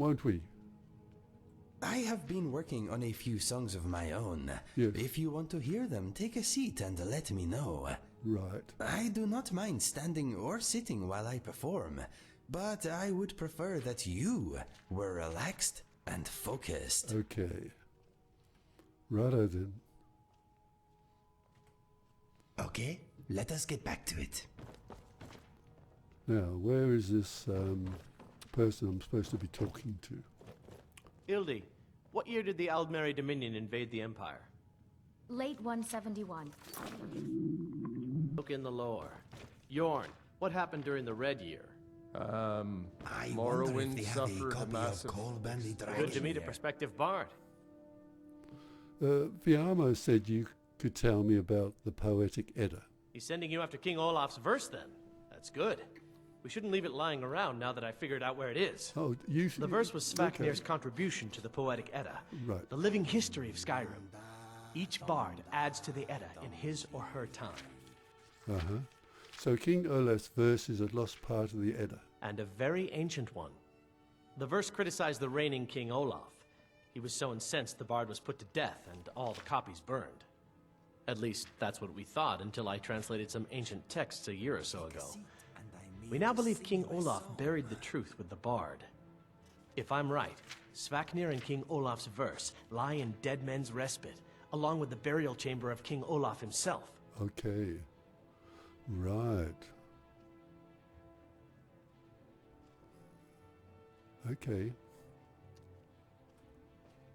won't we? I have been working on a few songs of my own. Yes. If you want to hear them, take a seat and let me know. Right. I do not mind standing or sitting while I perform, but I would prefer that you were relaxed and focused. Okay. Righto then. Okay, let us get back to it. Now, where is this person I'm supposed to be talking to? Ildi, what year did the Aldmeri Dominion invade the Empire? Late 171. Look in the lore. Yorn, what happened during the Red Year? I wonder if Morrowind they have a suffered a copy of massive Kolben the Dragon Good to meet a here. prospective bard. Viamo said you could tell me about the Poetic Edda. He's sending you after King Olaf's verse then. That's good. We shouldn't leave it lying around now that I figured out where it is. Oh, you... The verse was Svafnir's Okay. contribution to the Poetic Edda, Right. the living history of Skyrim. Each bard adds to the Edda in his or her time. Uh-huh. So King Olaf's verse is a lost part of the Edda. And a very ancient one. The verse criticized the reigning King Olaf. He was so incensed the bard was put to death and all the copies burned. At least, that's what we thought until I translated some ancient texts a year or so ago. We now believe King Olaf buried the truth with the bard. If I'm right, Svafnir and King Olaf's verse lie in Dead Men's Respite, along with the burial chamber of King Olaf himself. Okay. Right. Okay.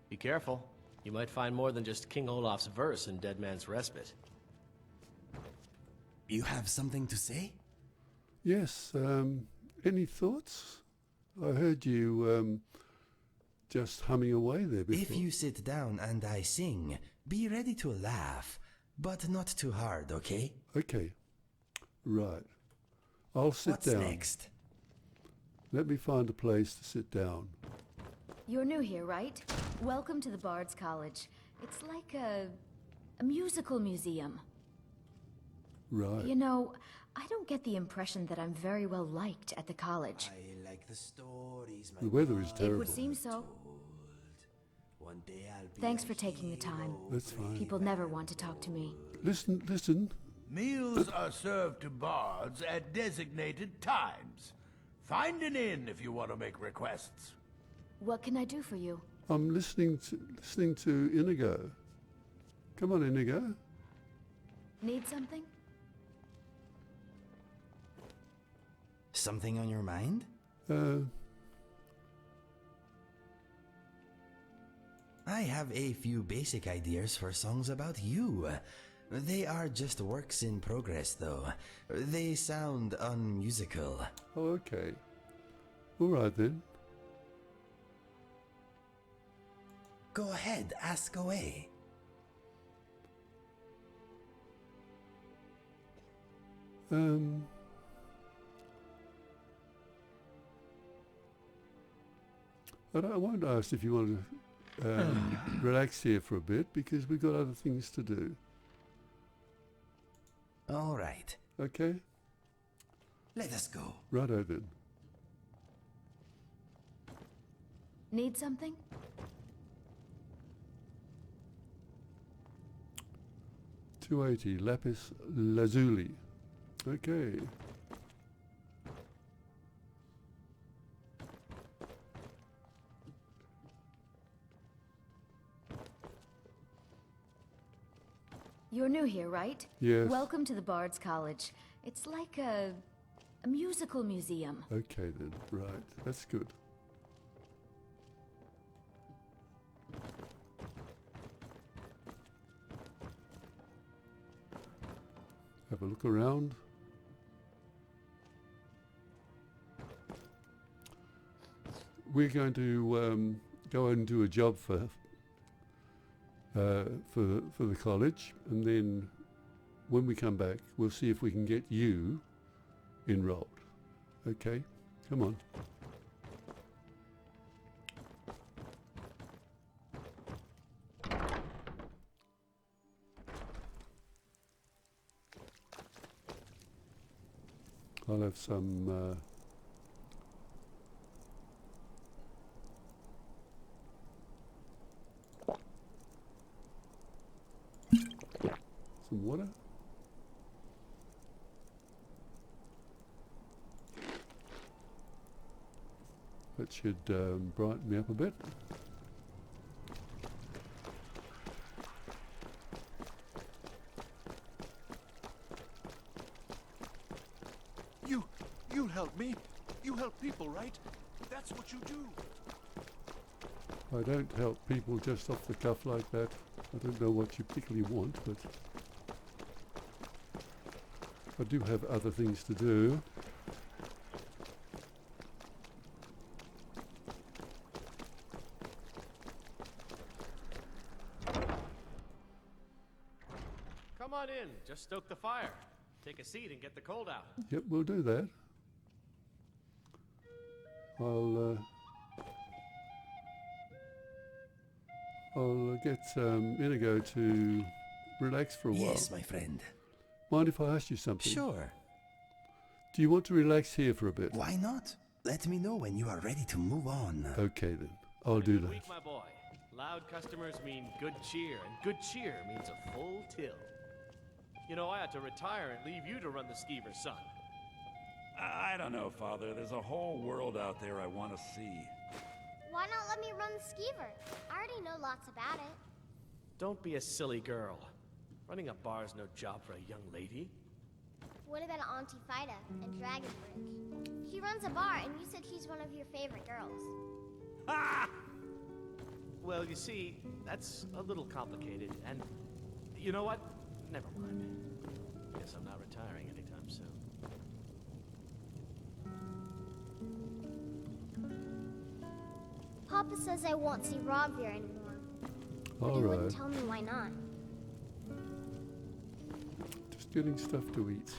Be careful. You might find more than just King Olaf's verse in Dead Man's Respite. You have something to say? Yes, any thoughts? I heard you just humming away there before. If you sit down and I sing, be ready to laugh, but not too hard, okay? Okay. Right. I'll sit What's down. next? Let me find a place to sit down. You're new here, right? Welcome to the Bard's College. It's like a musical museum. Right. You know, I don't get the impression that I'm very well liked at the college. I like the stories my The weather is It terrible. would seem so. One day I'll be Thanks a for taking the time. hero. That's fine. People never want to talk to me. Listen. Meals are served to bards at designated times. Find an inn if you want to make requests. What can I do for you? I'm listening to Inigo. Come on, Inigo. Need something? Something on your mind? I have a few basic ideas for songs about you. They are just works in progress, though. They sound unmusical. Oh, okay. All right then. Go ahead, ask away. I won't ask if you want to relax here for a bit because we've got other things to do. All right, Okay? let us go. Righto then. Need something? $280 lapis lazuli. Okay. You're new here, right? Yes. Welcome to the Bard's College. It's like a musical museum. Okay then. Right. That's good. Have a look around. We're going to go and do a job for the college, and then when we come back, we'll see if we can get you enrolled. Okay, come on. I'll have some some water. That should brighten me up a bit. You'll help me. You help people, right? That's what you do. I don't help people just off the cuff like that. I don't know what you particularly want, but I do have other things to do. Come on in. Just stoke the fire. Take a seat and get the cold out. Yep, we'll do that. I'll get Inigo to relax for a while. Yes, my friend. Mind if I ask you something? Sure. Do you want to relax here for a bit? Why not? Let me know when you are ready to move on. Okay then, I'll do Good that. week, my boy. Loud customers mean good cheer, and good cheer means a full till. You know, I had to retire and leave you to run the skeever, son. I don't know, Father. There's a whole world out there I want to see. Why not let me run the skeever? I already know lots about it. Don't be a silly girl. Running a bar's no job for a young lady. What about Auntie Fida and Dragonbridge? She runs a bar, and you said she's one of your favorite girls. Ah! Well, you see, that's a little complicated, and you know what? Never mind. Guess I'm not retiring anytime soon. Papa says I won't see Rob here anymore. But All he right, wouldn't tell me why not. just getting stuff to eat.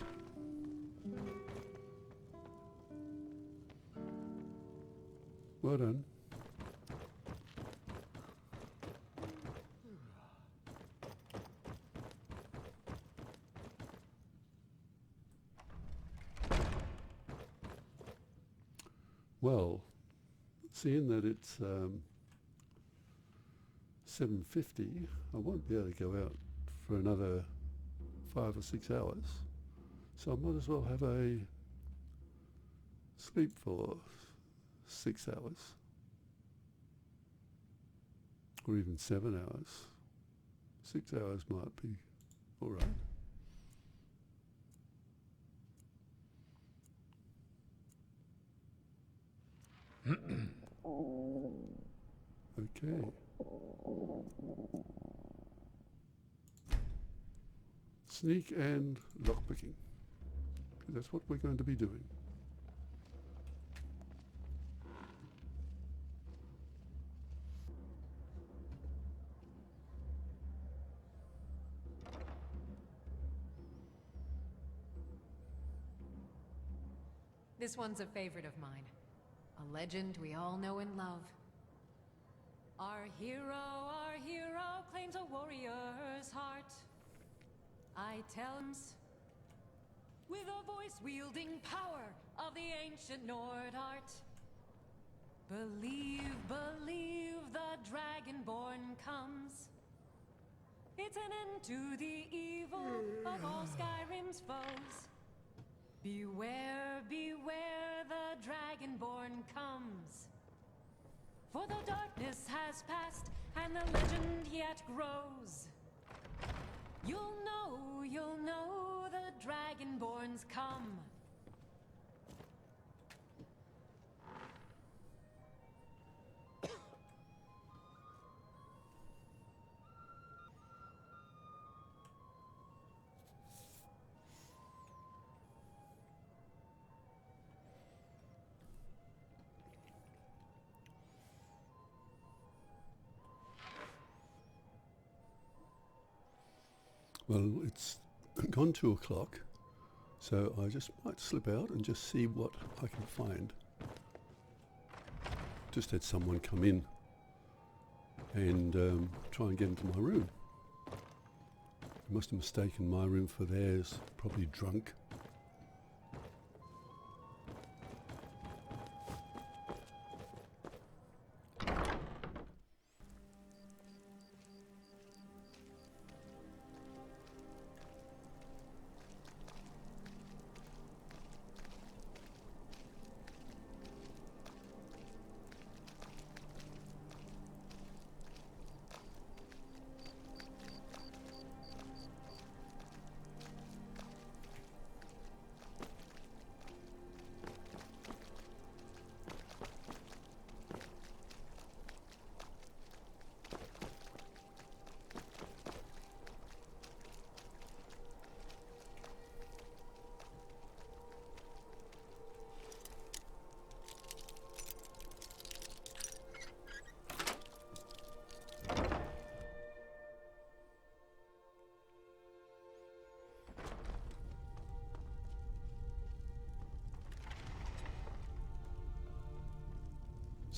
Well done. Well, seeing that it's 7:50, I won't be able to go out for another 5 or 6 hours, so I might as well have a sleep for 6 hours, or even 7 hours. 6 hours might be all right. Okay. Sneak and lockpicking. That's what we're going to be doing. This one's a favorite of mine. A legend we all know and love. Our hero claims a warrior's heart. I tell him, with a voice wielding power of the ancient Nord art. Believe, believe the Dragonborn comes. It's an end to the evil of all Skyrim's foes. Beware, beware, the Dragonborn comes. For the darkness has passed, and the legend yet grows. You'll know, the Dragonborns come. Well, it's gone 2 o'clock, so I just might slip out and just see what I can find. Just had someone come in and try and get into my room. They must have mistaken my room for theirs, probably drunk.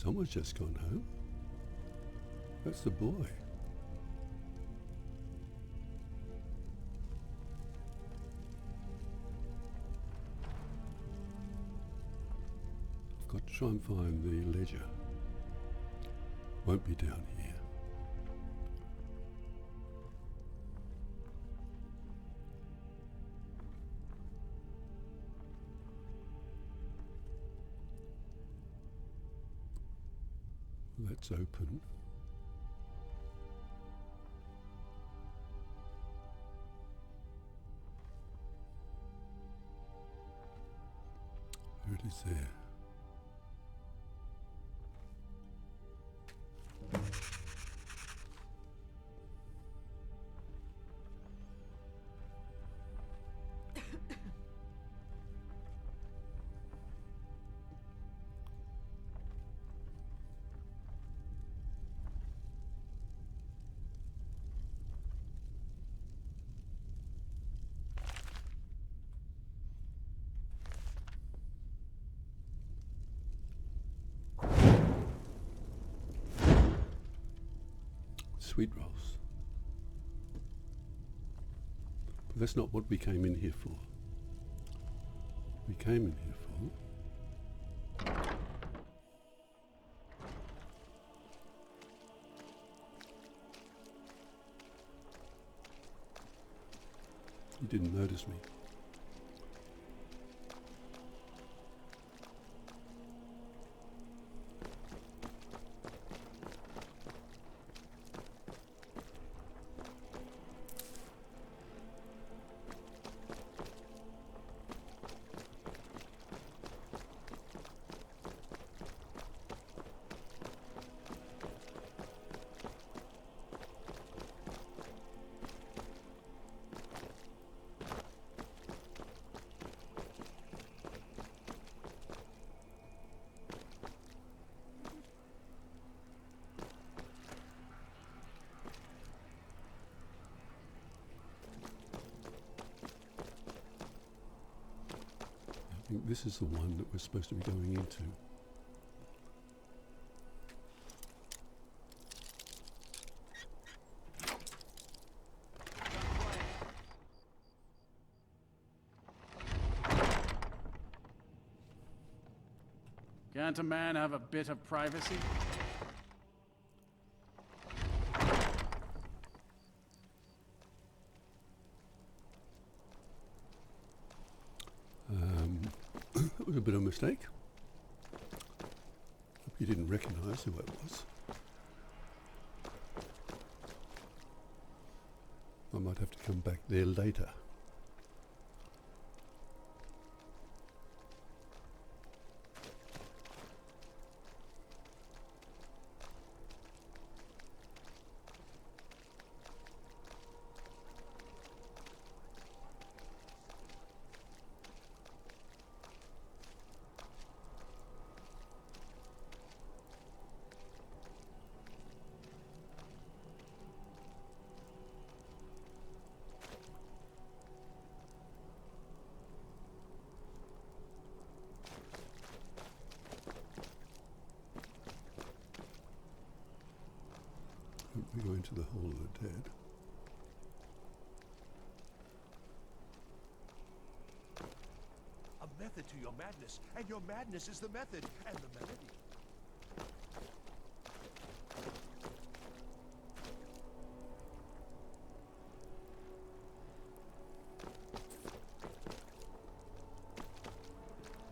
Someone's just gone home. That's the boy. I've got to try and find the ledger. Won't be down here. That's open. There it is there. Sweet rolls. But that's not what we came in here for. We came in here for... You didn't notice me. I think this is the one that we're supposed to be going into. Can't a man have a bit of privacy? That was a bit of a mistake. Hope you didn't recognise who it was. I might have to come back there later. We go into the Hall of the Dead. A method to your madness, and your madness is the method, and the melody.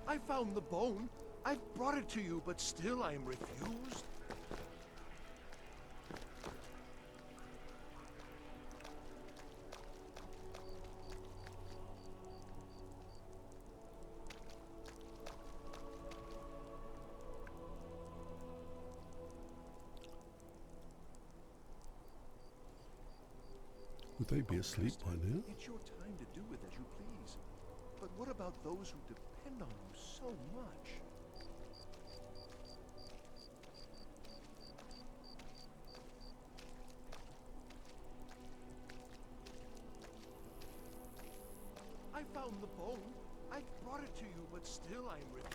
I found the bone. I've brought it to you, but still I am refused. Would they be asleep by now? It's your time to do with as you please. But what about those who depend on you so much? I found the bone. I brought it to you, but still I am refused.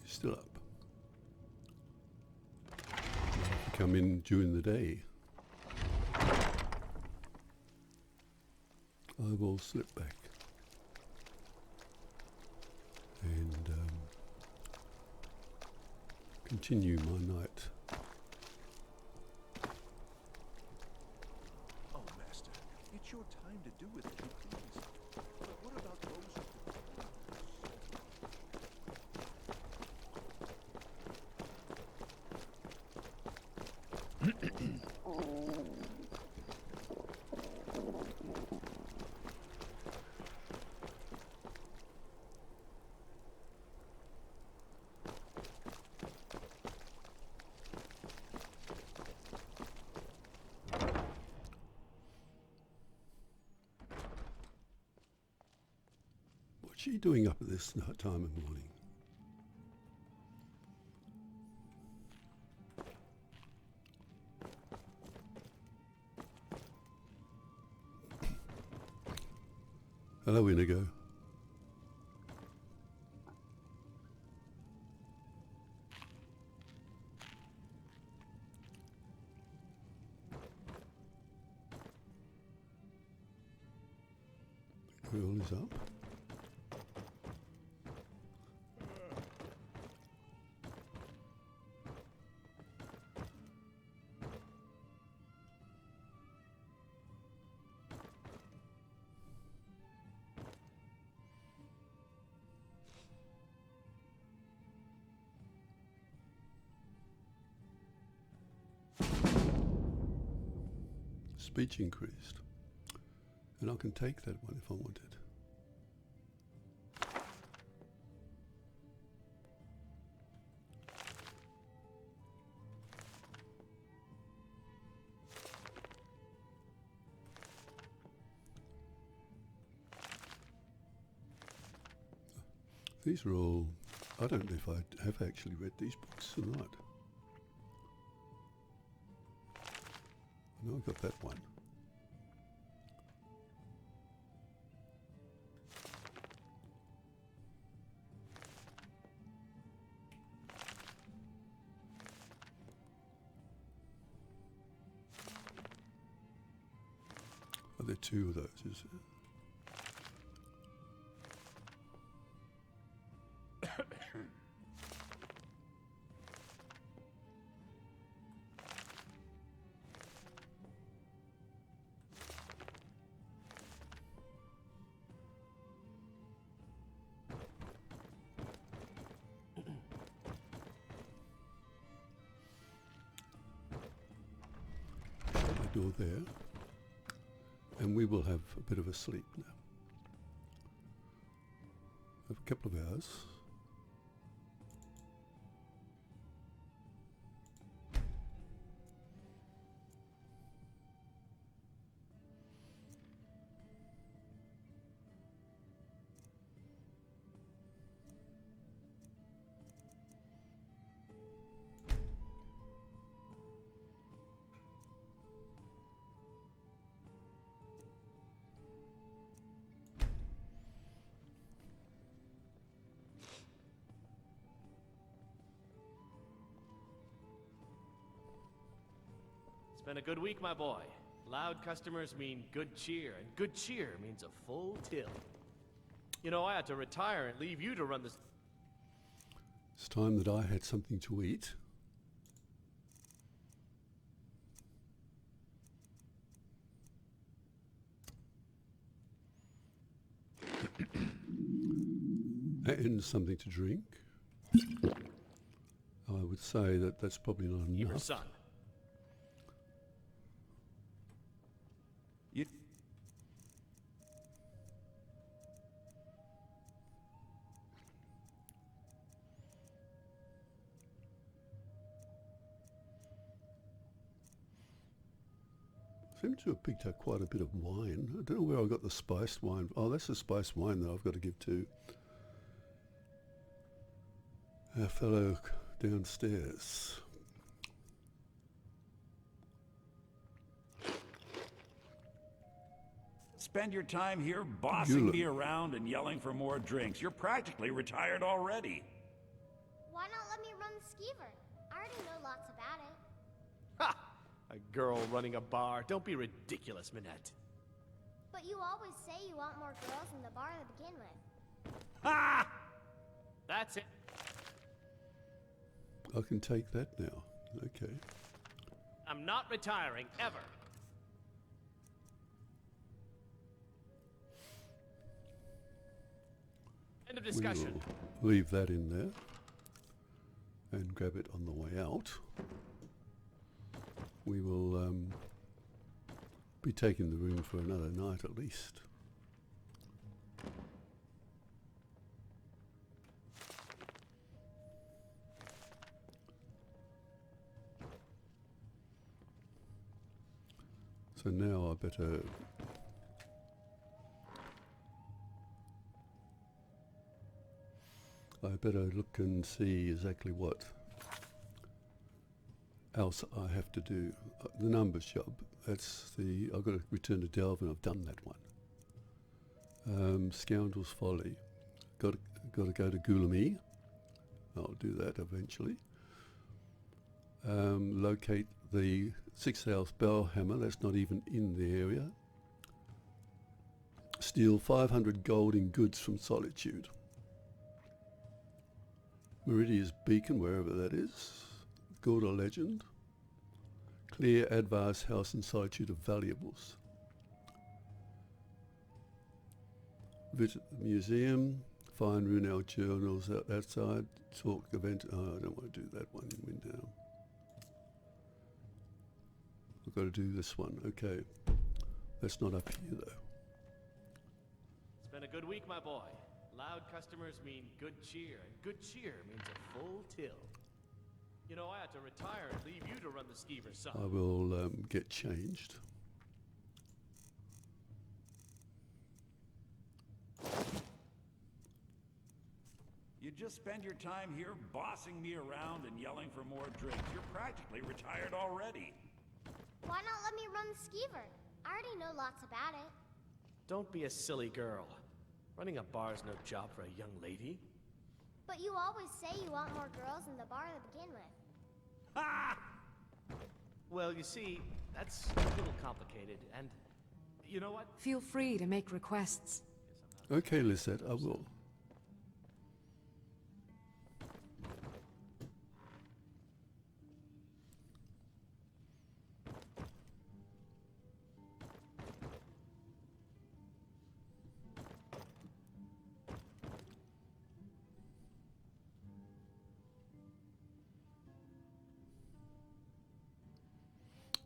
He's still up. Come in during the day. I will slip back and continue my night. Oh, Master, it's your time to do with as you please. But what about those who What's she doing up at this time of morning? Hello, Inigo. The girl is up. Speech increased, and I can take that one if I wanted. These are all, I don't know if I have actually read these books or not. I know I got that one. Are there two of those, is there? Door there, and we will have a bit of a sleep now. Have a couple of hours. It's been a good week, my boy. Loud customers mean good cheer, and good cheer means a full till. You know, I had to retire and leave you to run this. It's time that I had something to eat. And something to drink. I would say that that's probably not enough. Your son. You... Seem to have picked up quite a bit of wine. I don't know where I got the spiced wine. Oh, that's the spiced wine that I've got to give to our fellow downstairs. Spend your time here bossing Gulum. me around and yelling for more drinks. You're practically retired already. skeever. I already know lots about it. Ha! A girl running a bar. Don't be ridiculous, Minette. But you always say you want more girls in the bar to begin with. Ha! That's it. I can take that now. Okay. I'm not retiring, ever. End of discussion. We will leave that in there and grab it on the way out. We will be taking the room for another night at least. So now I better look and see exactly what else I have to do. The numbers job. That's the. I've got to return to Delvin. I've done that one. Scoundrel's Folly. Got to go to Gulum. I'll do that eventually. Locate the 6th bell hammer. That's not even in the area. Steal 500 gold in goods from Solitude. Meridia's Beacon, wherever that is. Gorda Legend. Clear Advar's house in Solitude of valuables. Visit the museum. Find Runel journals outside. Talk event. Oh, I don't want to do that one in Winddown. I've got to do this one. Okay. That's not up here though. It's been a good week, my boy. Loud customers mean good cheer, and good cheer means a full till. You know, I had to retire and leave you to run the skeever, son. I will get changed. You just spend your time here bossing me around and yelling for more drinks. You're practically retired already. Why not let me run the skeever? I already know lots about it. Don't be a silly girl. Running a bar's no job for a young lady. But you always say you want more girls in the bar to begin with. Ah! Well, you see, that's a little complicated, and you know what? Feel free to make requests. Okay, Lisette, I will.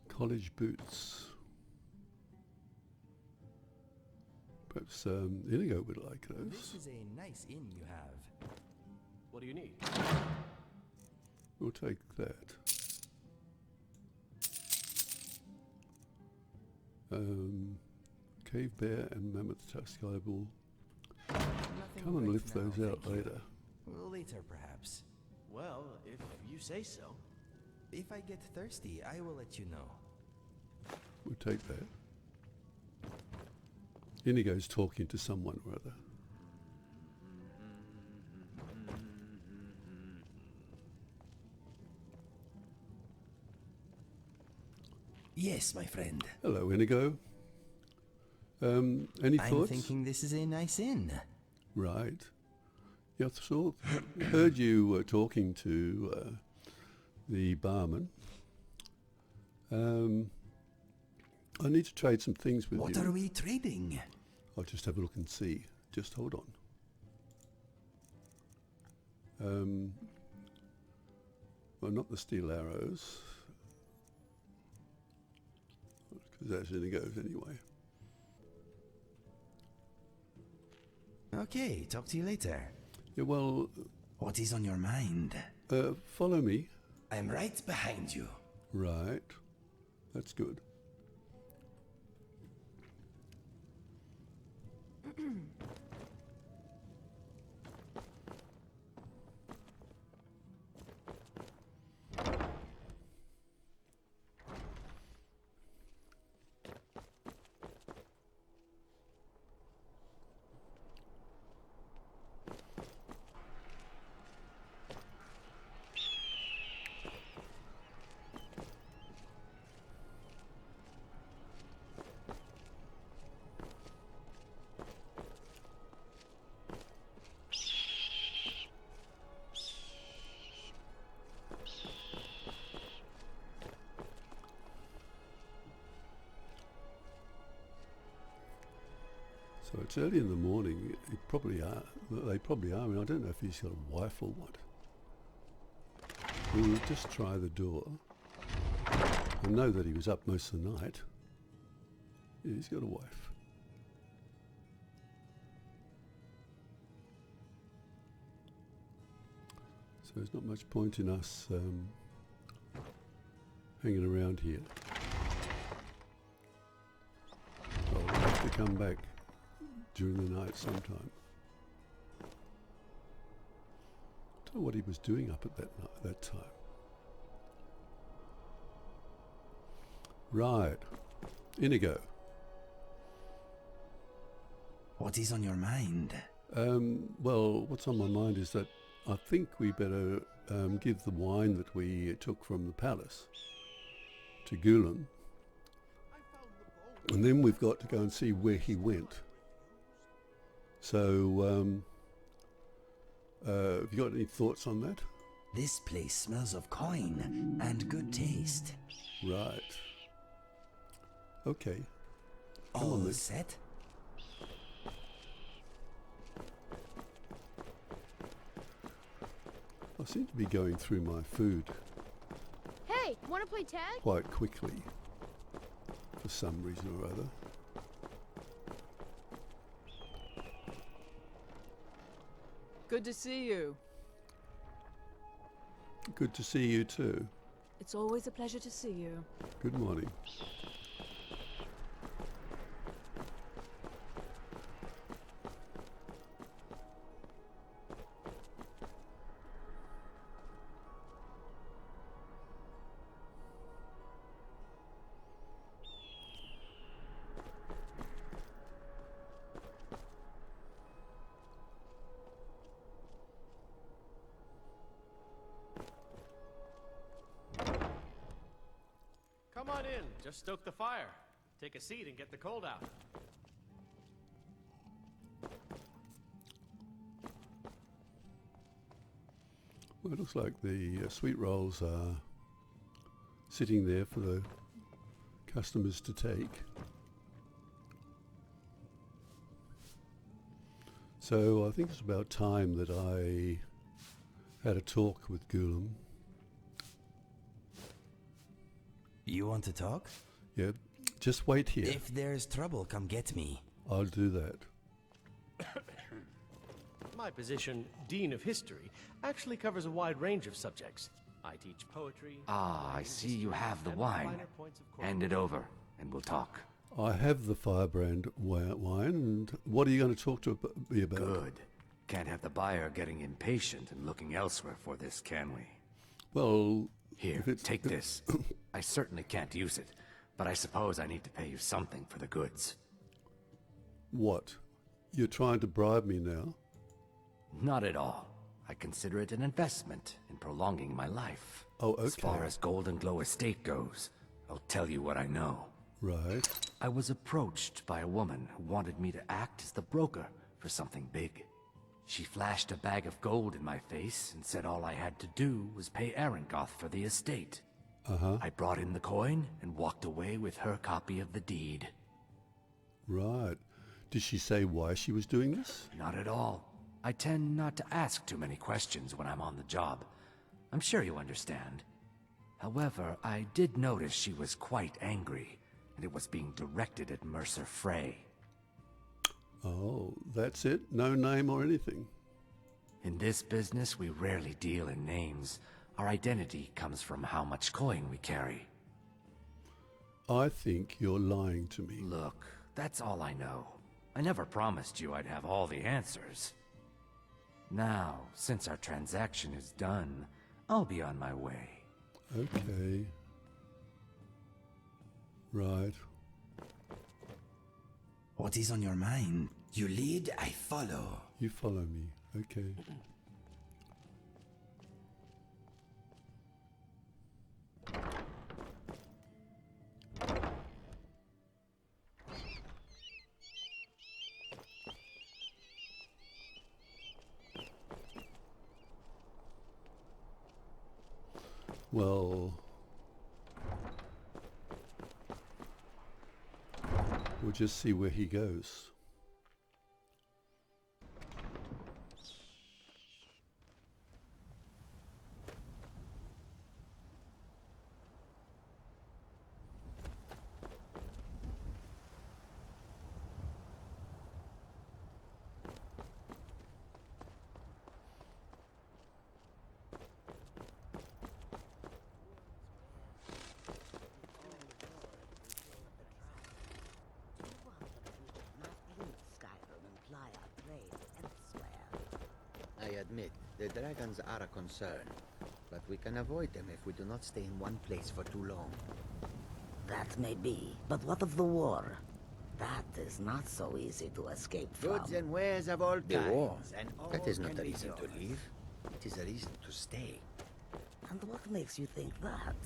College boots. Perhaps Inigo would like those. This is a nice inn you have. What do you need? We'll take that. Cave bear and mammoth tusk. I will come and lift those out later. Later, perhaps. Well, if you say so. If I get thirsty, I will let you know. We'll take that. Inigo's talking to someone or other. Yes, my friend. Hello, Inigo. Any thoughts? I'm thinking this is a nice inn. Right. Yeah, so heard you were talking to the barman. I need to trade some things with you. What are we trading? I'll just have a look and see. Just hold on. Well, not the steel arrows. Because that's Inigo's anyway. Okay, talk to you later. Yeah, well... What is on your mind? Follow me. I'm right behind you. Right. That's good. So it's early in the morning. It probably are. They probably are. I mean, I don't know if he's got a wife or what. We'll just try the door. I know that he was up most of the night. Yeah, he's got a wife. So there's not much point in us hanging around here. I'll have to come back during the night sometime. Don't know what he was doing up at that time. Right. Inigo. What is on your mind? Well, what's on my mind is that I think we better give the wine that we took from the palace to Gulum. And then we've got to go and see where he went. So, have you got any thoughts on that? This place smells of coin and good taste. Right. Okay. All set? I seem to be going through my food Hey, wanna play tag? quite quickly for some reason or other. Good to see you. Good to see you too. It's always a pleasure to see you. Good morning. Come on in. Just stoke the fire. Take a seat and get the cold out. Well, it looks like the sweet rolls are sitting there for the customers to take. So I think it's about time that I had a talk with Gulum. You want to talk? Yeah, just wait here. If there's trouble, come get me. I'll do that. My position, Dean of History, actually covers a wide range of subjects. I teach poetry. Ah, I see you have the wine. Hand it over, and we'll talk. I have the Firebrand wine, and what are you going to talk to me about? Good. Can't have the buyer getting impatient and looking elsewhere for this, can we? Well, here, take this. I certainly can't use it, but I suppose I need to pay you something for the goods. What? You're trying to bribe me now? Not at all. I consider it an investment in prolonging my life. Oh, okay. As far as Golden Glow Estate goes, I'll tell you what I know. Right. I was approached by a woman who wanted me to act as the broker for something big. She flashed a bag of gold in my face and said all I had to do was pay Arangoth for the estate. I brought in the coin and walked away with her copy of the deed. Right. Did she say why she was doing this? Not at all. I tend not to ask too many questions when I'm on the job. I'm sure you understand. However, I did notice she was quite angry, and it was being directed at Mercer Frey. Oh, that's it? No name or anything? In this business, we rarely deal in names. Our identity comes from how much coin we carry. I think you're lying to me. Look, that's all I know. I never promised you I'd have all the answers. Now, since our transaction is done, I'll be on my way. Okay. Right. What is on your mind? You lead, I follow. You follow me. Okay. Well, we'll just see where he goes. admit, the dragons are a concern. But we can avoid them if we do not stay in one place for too long. That may be, but what of the war? That is not so easy to escape from. Goods and wares of all The war? kinds, and all that is not a reason to leave. It is a reason to stay. And what makes you think that?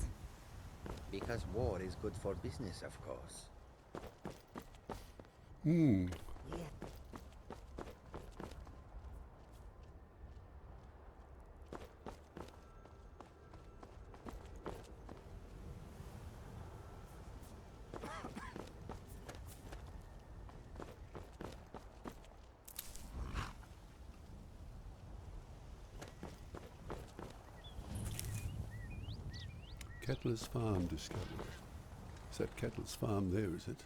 Because war is good for business, of course. Hmm. Kettler's Farm discovered. Is that Kettler's Farm there, is it?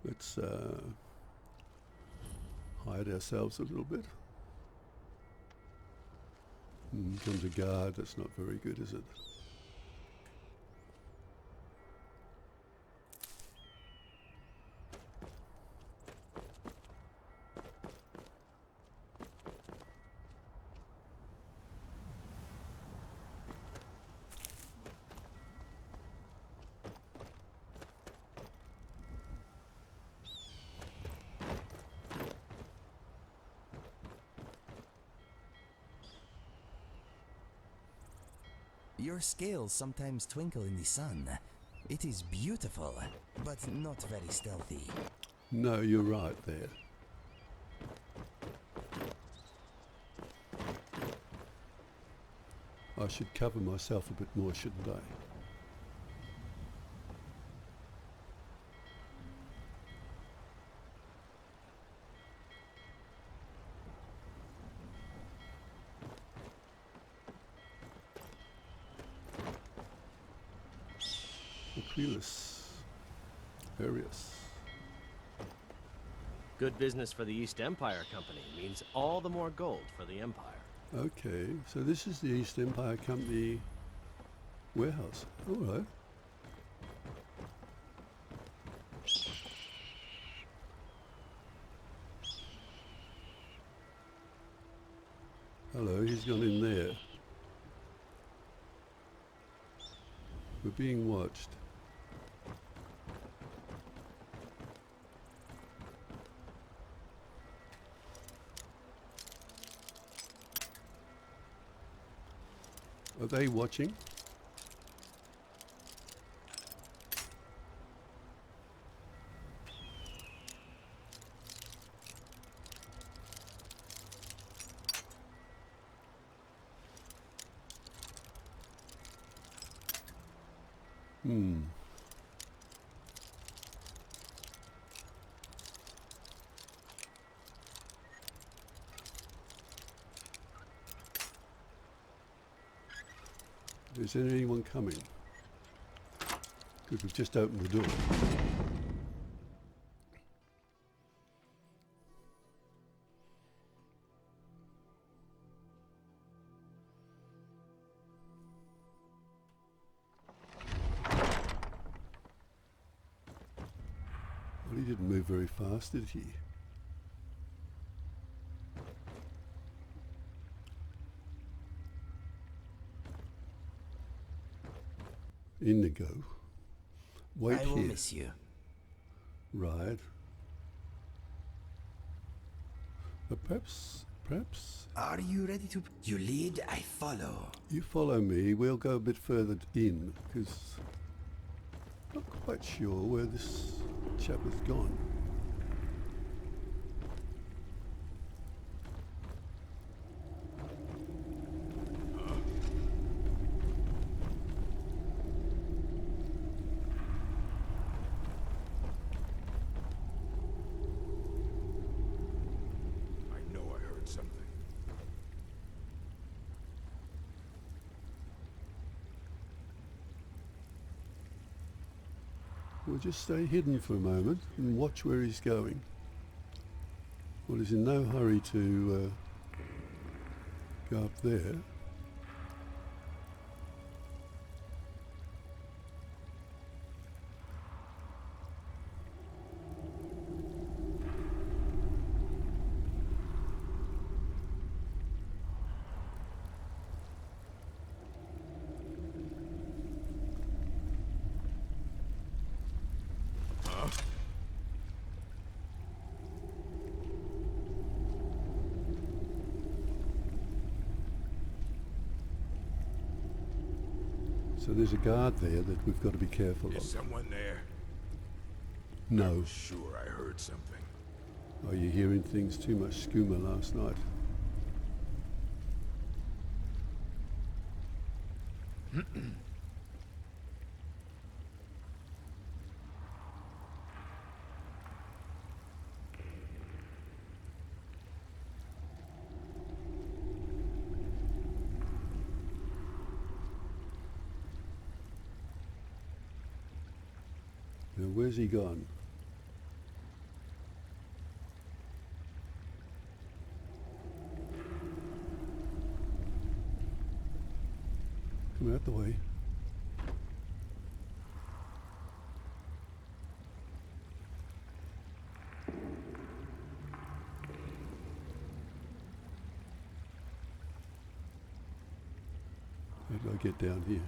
Let's hide ourselves a little bit. Comes a guard. That's not very good, is it? Your scales sometimes twinkle in the sun. It is beautiful, but not very stealthy. No, you're right there. I should cover myself a bit more, shouldn't I? Arius. Good business for the East Empire Company means all the more gold for the Empire. Okay, so this is the East Empire Company warehouse. All right. Hello, he's gone in there. We're being watched. Are they watching? Is there anyone coming? Because we've just opened the door. Well, he didn't move very fast, did he? Inigo. Wait I will here. miss you. Right. But perhaps... Are you ready to... You lead, I follow. You follow me. We'll go a bit further in, because I'm not quite sure where this chap has gone. We'll just stay hidden for a moment and watch where he's going. Well, he's in no hurry to go up there. So there's a guard there that we've got to be careful Is of. someone there? I No. was sure I heard something. Are you hearing things? Too much skooma last night. Now, where's he gone? Come out the way. How do I get down here?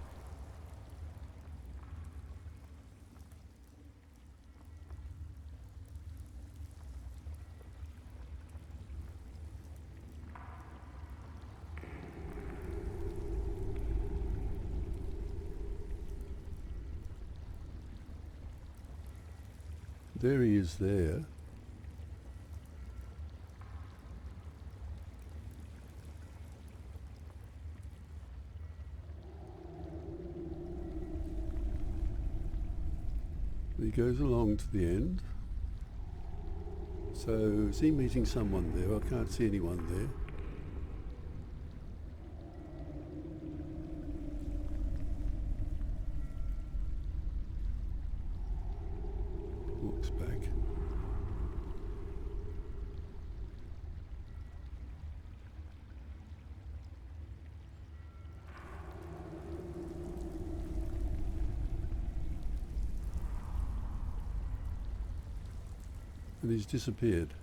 There he is there. He goes along to the end. So is he meeting someone there? I can't see anyone there. Walks back. And he's disappeared.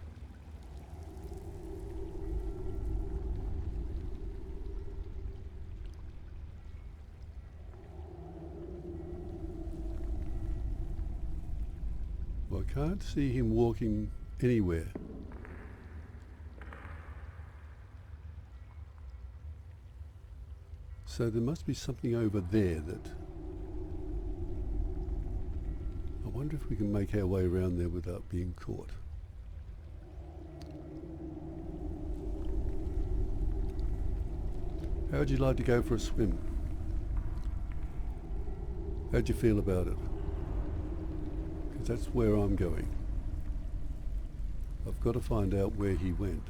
Well, I can't see him walking anywhere. So there must be something over there that... I wonder if we can make our way around there without being caught. How would you like to go for a swim? How'd you feel about it? Because that's where I'm going. I've got to find out where he went.